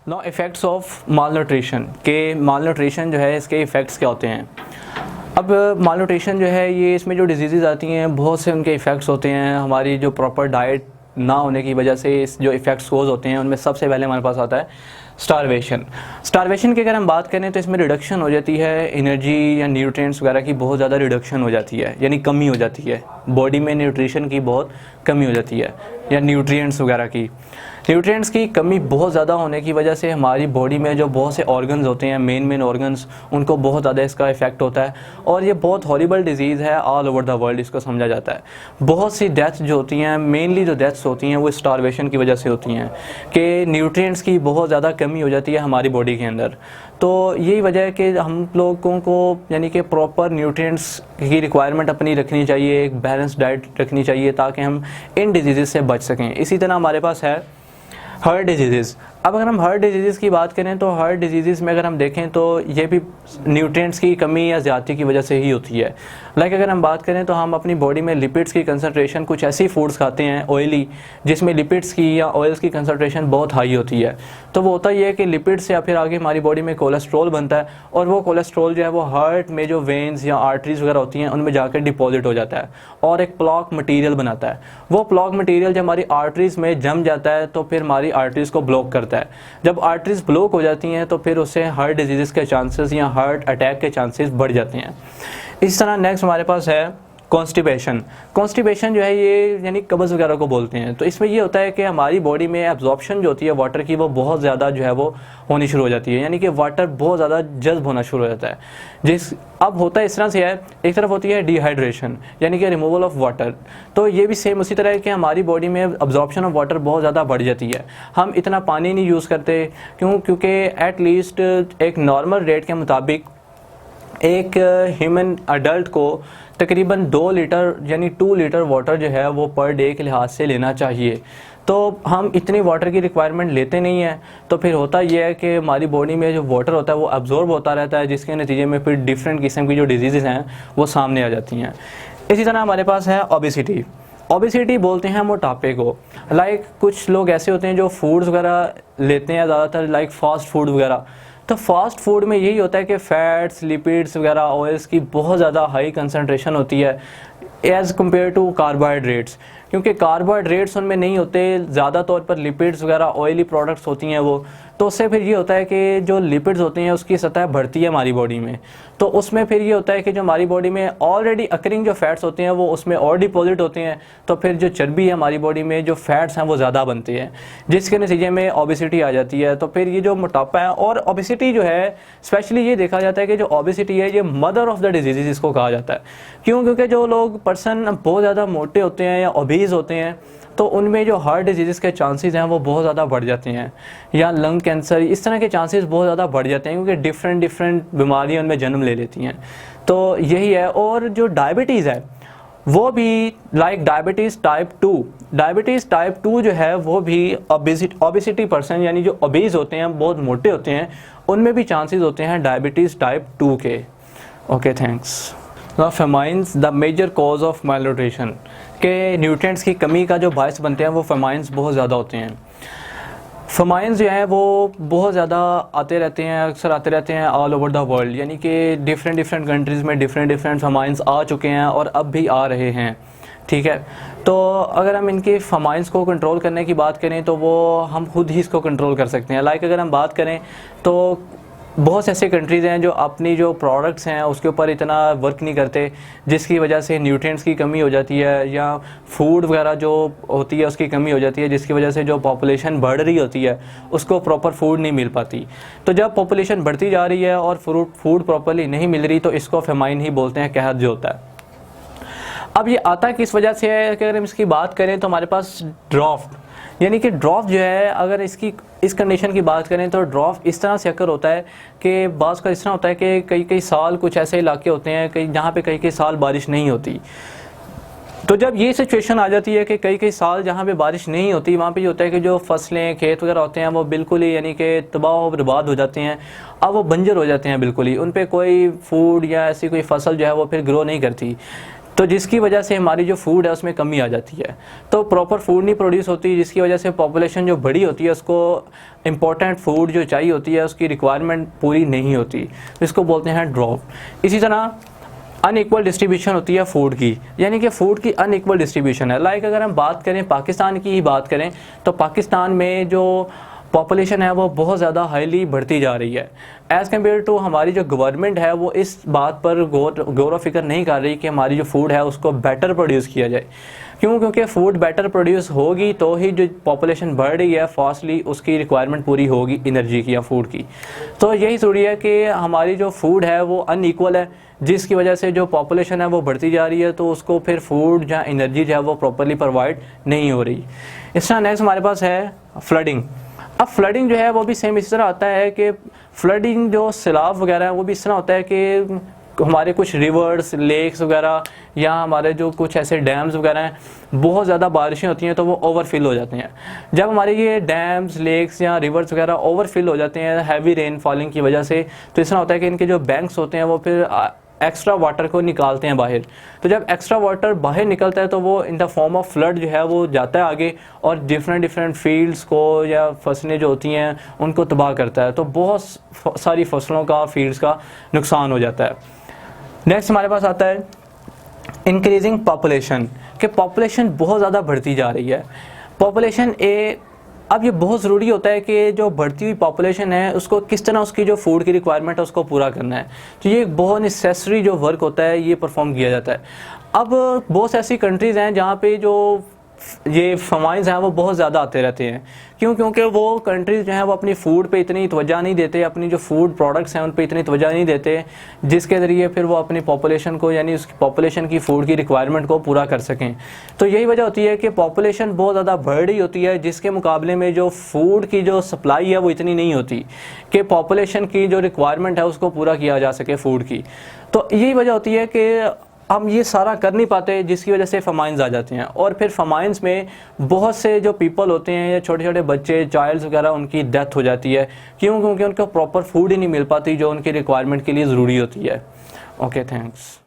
No effects of malnutrition के माल nutrition जो है इसके इफ़ेक्ट्स क्या होते हैं। अब माल न्यूट्रिशन जो है ये इसमें जो डिजीज़ आती हैं बहुत से उनके इफ़ेक्ट्स होते हैं। हमारी जो प्रॉपर डाइट ना होने की वजह से इस जो इफ़ेक्ट्स कोज होते हैं उनमें सबसे पहले हमारे पास आता है स्टारवेशन की अगर हम बात करें तो इसमें रिडक्शन हो जाती है एनर्जी या न्यूट्रिएंट्स वगैरह की बहुत ज़्यादा रिडक्शन हो जाती है, यानी कमी हो जाती है। बॉडी में न्यूट्रिशन की बहुत कमी हो जाती है या न्यूट्रिएंट्स वगैरह की न्यूट्रिएंट्स की कमी बहुत ज़्यादा होने की वजह से हमारी बॉडी में जो बहुत से ऑर्गन्स होते हैं मेन ऑर्गन्स उनको बहुत ज़्यादा इसका इफेक्ट होता है। और ये बहुत हॉरिबल डिजीज़ है, ऑल ओवर द वर्ल्ड इसको समझा जाता है। बहुत सी डेथ्स जो होती हैं, मेनली जो डेथ्स होती हैं वो स्टारवेशन की वजह से होती हैं कि न्यूट्रिएंट्स की बहुत ज़्यादा कमी हो जाती है हमारी बॉडी के अंदर। तो यही वजह है कि हम लोगों को यानी कि प्रॉपर न्यूट्रिएंट्स की रिक्वायरमेंट अपनी रखनी चाहिए, एक बैलेंस डाइट रखनी चाहिए ताकि हम इन डिजीज़ से बच सकें। इसी तरह हमारे पास है हार्ट डिजीज़। अब अगर हम हार्ट डिजीज़ की बात करें तो हार्ट डिजीज़ में अगर हम देखें तो ये भी न्यूट्रिएंट्स की कमी या ज़्यादती की वजह से ही होती है। लाइक अगर हम बात करें तो हम अपनी बॉडी में लिपिड्स की कंसंट्रेशन कुछ ऐसी फूड्स खाते हैं ऑयली जिसमें लिपिड्स की या ऑयल्स की कंसंट्रेशन बहुत हाई होती है। तो वो होता ही है कि लिपिड से या फिर आगे हमारी बॉडी में कोलेस्ट्रॉल बनता है और वो कोलेस्ट्रॉल जो है वो हार्ट में जो वेन्स या आर्टरीज वगैरह होती हैं उनमें जाकर डिपॉजिट हो जाता है और एक प्लॉक मटीरियल बनाता है। वो प्लॉक मटीरियल जब हमारी आर्टरीज में जम जाता है तो फिर हमारी आर्टरीज को ब्लॉक करता है। जब आर्टरीज ब्लॉक हो जाती हैं तो फिर उससे हार्ट डिजीज़ के चांसेस या हार्ट अटैक के चांसेस बढ़ जाते हैं। इस तरह नेक्स्ट हमारे पास है कॉन्स्टिपेशन जो है ये यानी कब्ज़ वगैरह को बोलते हैं। तो इसमें ये होता है कि हमारी बॉडी में एब्जॉर्प्शन जो होती है वाटर की वो बहुत ज़्यादा जो है वो होनी शुरू हो जाती है, यानी कि वाटर बहुत ज़्यादा जज्ब होना शुरू हो जाता है। अब होता है इस तरह से है, एक तरफ होती है डिहाइड्रेशन यानी कि रिमूवल ऑफ वाटर। तो ये भी सेम उसी तरह है कि हमारी बॉडी में एब्जॉर्प्शन ऑफ वाटर बहुत ज़्यादा बढ़ जाती है। हम इतना पानी नहीं यूज़ करते क्योंकि एटलीस्ट एक नॉर्मल रेट के मुताबिक एक ह्यूमन अडल्ट को तकरीबन 2 लीटर यानी 2 लीटर वाटर जो है वो पर डे के लिहाज से लेना चाहिए। तो हम इतनी वाटर की रिक्वायरमेंट लेते नहीं हैं, तो फिर होता यह है कि हमारी बॉडी में जो वाटर होता है वो अब्जॉर्ब होता रहता है, जिसके नतीजे में फिर डिफरेंट किस्म की जो डिजीज़ हैं वो सामने आ जाती हैं। इसी तरह हमारे पास है ओबेसिटी बोलते हैं मोटापे को। लाइक कुछ लोग ऐसे होते हैं जो फूड्स वगैरह लेते हैं ज़्यादातर, लाइक फास्ट फूड वगैरह। तो फास्ट फूड में यही होता है कि फैट्स, लिपिड्स वगैरह, ऑयल्स की बहुत ज़्यादा हाई कंसंट्रेशन होती है एज़ कम्पेयर टू कार्बोहाइड्रेट्स, क्योंकि कार्बोहाइड्रेट्स उनमें नहीं होते, ज़्यादा तौर पर लिपिड्स वगैरह ऑयली प्रोडक्ट्स होती हैं वो। तो उससे फिर ये होता है कि जो लिपिड्स होती हैं उसकी सतह बढ़ती है हमारी बॉडी में। तो उसमें फिर ये होता है कि जो हमारी बॉडी में ऑलरेडी अकरिंग जो फैट्स होते हैं वो उसमें और डिपॉजिट होते हैं, तो फिर जो चर्बी है हमारी बॉडी में, जो फैट्स हैं वो ज़्यादा बनते हैं, जिसके नतीजे में ओबेसिटी आ जाती है। तो फिर ये जो मोटापा है, और ओबेसिटी जो है स्पेशली ये देखा जाता है कि जो ओबेसिटी है ये मदर ऑफ द डिजीज़ इसको कहा जाता है। क्यों? क्योंकि जो लोग पर्सन बहुत ज़्यादा मोटे होते हैं या ओबीज होते हैं तो उनमें जो हार्ट डिजीज़ के चांसेस हैं वो बहुत ज़्यादा बढ़ जाते हैं, या लंग कैंसर, इस तरह के चांसेस बहुत ज़्यादा बढ़ जाते हैं क्योंकि डिफरेंट बीमारियां उनमें जन्म ले लेती हैं। तो यही है। और जो डायबिटीज़ है वो भी, लाइक डायबिटीज़ टाइप 2 जो है वो भी ओबेसिटी पर्सन यानी जो ओबीज होते हैं, बहुत मोटे होते हैं, उनमें भी चांसेस होते हैं डायबिटीज़ टाइप 2 के। Okay, thanks. Famines the major cause of malnutrition के न्यूट्रिएंट्स की कमी का जो बायस बनते हैं वो फेमाइंस बहुत ज़्यादा होते हैं। फेमाइंस जो है वो बहुत ज़्यादा आते रहते हैं, अक्सर आते रहते हैं ऑल ओवर द वर्ल्ड, यानी कि डिफरेंट कंट्रीज़ में डिफरेंट फेमाइंस आ चुके हैं और अब भी आ रहे हैं। ठीक है, तो अगर हम इनके फेमाइंस को कंट्रोल करने की बात करें तो वो हम खुद ही इसको कंट्रोल कर सकते हैं। लाइक अगर हम बात करें तो बहुत से ऐसे कंट्रीज़ हैं जो अपनी जो प्रोडक्ट्स हैं उसके ऊपर इतना वर्क नहीं करते, जिसकी वजह से न्यूट्रिएंट्स की कमी हो जाती है, या फूड वगैरह जो होती है उसकी कमी हो जाती है, जिसकी वजह से जो पॉपुलेशन बढ़ रही होती है उसको प्रॉपर फूड नहीं मिल पाती। तो जब पॉपुलेशन बढ़ती जा रही है और फूड प्रॉपरली नहीं मिल रही तो इसको फेमाइन ही बोलते हैं, कहत जो होता है। अब ये आता किस वजह से है कि अगर हम इसकी बात करें तो हमारे पास ड्राफ्ट, यानी कि ड्राफ्ट जो है, अगर इस कंडीशन की बात करें तो ड्राफ्ट इस तरह से अक्सर होता है कि बाज़ का इस तरह होता है कि कई साल कुछ ऐसे इलाके होते हैं जहाँ पे कई साल बारिश नहीं होती। तो जब ये सिचुएशन आ जाती है कि कई साल जहाँ पे बारिश नहीं होती, वहाँ पे ये होता है कि जो फसलें, खेत वगैरह होते हैं वो बिल्कुल ही यानी कि तबाह और बर्बाद हो जाते हैं। अब वो बंजर हो जाते हैं बिल्कुल ही, उन पर कोई फूड या ऐसी कोई फसल जो है वो फिर ग्रो नहीं करती। तो जिसकी वजह से हमारी जो फूड है उसमें कमी आ जाती है, तो प्रॉपर फूड नहीं प्रोड्यूस होती, जिसकी वजह से पॉपुलेशन जो बड़ी होती है उसको इम्पॉर्टेंट फूड जो चाहिए होती है उसकी रिक्वायरमेंट पूरी नहीं होती, इसको बोलते हैं ड्रॉप। इसी तरह अनइक्वल डिस्ट्रीब्यूशन होती है फूड की, यानी कि फ़ूड की अनइक्वल डिस्ट्रीब्यूशन है। लाइक अगर हम बात करें पाकिस्तान की ही बात करें तो पाकिस्तान में जो पॉपुलेशन है वो बहुत ज़्यादा हाईली बढ़ती जा रही है। एज़ कम्पेयर टू हमारी जो गवर्नमेंट है वो इस बात पर गौर व फिक्र नहीं कर रही कि हमारी जो फूड है उसको बेटर प्रोड्यूस किया जाए। क्यों? क्योंकि फ़ूड बेटर प्रोड्यूस होगी तो ही जो पॉपुलेशन बढ़ रही है फास्टली उसकी रिक्वायरमेंट पूरी होगी एनर्जी की या फूड की। तो यही ज़रूरी है कि हमारी जो फूड है वो अनइक्वल है, जिसकी वजह से जो पॉपुलेशन है वो बढ़ती जा रही है, तो उसको फिर फूड या एनर्जी जो है वो प्रॉपरली प्रोवाइड नहीं हो रही। इस तरह नेक्स्ट हमारे पास है फ्लडिंग। अब फ्लडिंग जो है वो भी सेम इस तरह आता है कि फ्लडिंग जो सैलाब वगैरह है वो भी इस तरह होता है कि हमारे कुछ रिवर्स, लेक्स वगैरह या हमारे जो कुछ ऐसे डैम्स वगैरह हैं, बहुत ज़्यादा बारिशें होती हैं तो वो ओवरफिल हो जाते हैं। जब हमारे ये डैम्स, लेक्स या रिवर्स वगैरह ओवरफिल हो जाते हैं हैवी रेन फॉलिंग की वजह से, तो इस तरह होता है कि इनके जो बैंक्स होते हैं वो फिर एक्स्ट्रा वाटर को निकालते हैं बाहर। तो जब एक्स्ट्रा वाटर बाहर निकलता है तो वो in the form of flood जो है वो जाता है आगे और डिफरेंट फील्ड्स को या फसलें जो होती हैं उनको तबाह करता है, तो बहुत सारी फसलों का, फील्ड्स का नुकसान हो जाता है। नेक्स्ट हमारे पास आता है इंक्रीजिंग पॉपुलेशन, कि पॉपुलेशन बहुत ज़्यादा बढ़ती जा रही है। पॉपुलेशन अब ये बहुत ज़रूरी होता है कि जो बढ़ती हुई पॉपुलेशन है उसको किस तरह उसकी जो फूड की रिक्वायरमेंट है उसको पूरा करना है। तो ये एक बहुत नेसेसरी जो वर्क होता है ये परफॉर्म किया जाता है। अब बहुत सी ऐसी कंट्रीज़ हैं जहाँ पे जो ये फमाइन्स हैं वो बहुत ज़्यादा आते रहते हैं। क्यों? क्योंकि वो कंट्रीज़ जो हैं वो अपनी फ़ूड पे इतनी तवज्जो नहीं देते, अपनी जो फूड प्रोडक्ट्स हैं उन पे इतनी तवज्जो नहीं देते जिसके ज़रिए फिर वो अपनी पॉपुलेशन को, यानी उसकी पॉपुलेशन की फ़ूड की रिक्वायरमेंट को पूरा कर सकें। तो यही वजह होती है कि पॉपुलेशन बहुत ज़्यादा बढ़ रही होती है, जिसके मुकाबले में जो फूड की जो सप्लाई है वो इतनी नहीं होती कि पॉपुलेशन की जो रिक्वायरमेंट है उसको पूरा किया जा सके फूड की। तो यही वजह होती है कि हम ये सारा कर नहीं पाते, जिसकी वजह से फमाइन्स आ जाते हैं। और फिर फमाइन्स में बहुत से जो पीपल होते हैं या छोटे छोटे बच्चे, चाइल्ड्स वगैरह, उनकी डेथ हो जाती है। क्यों? क्योंकि उनको प्रॉपर फूड ही नहीं मिल पाती जो उनकी रिक्वायरमेंट के लिए ज़रूरी होती है। Okay, thanks.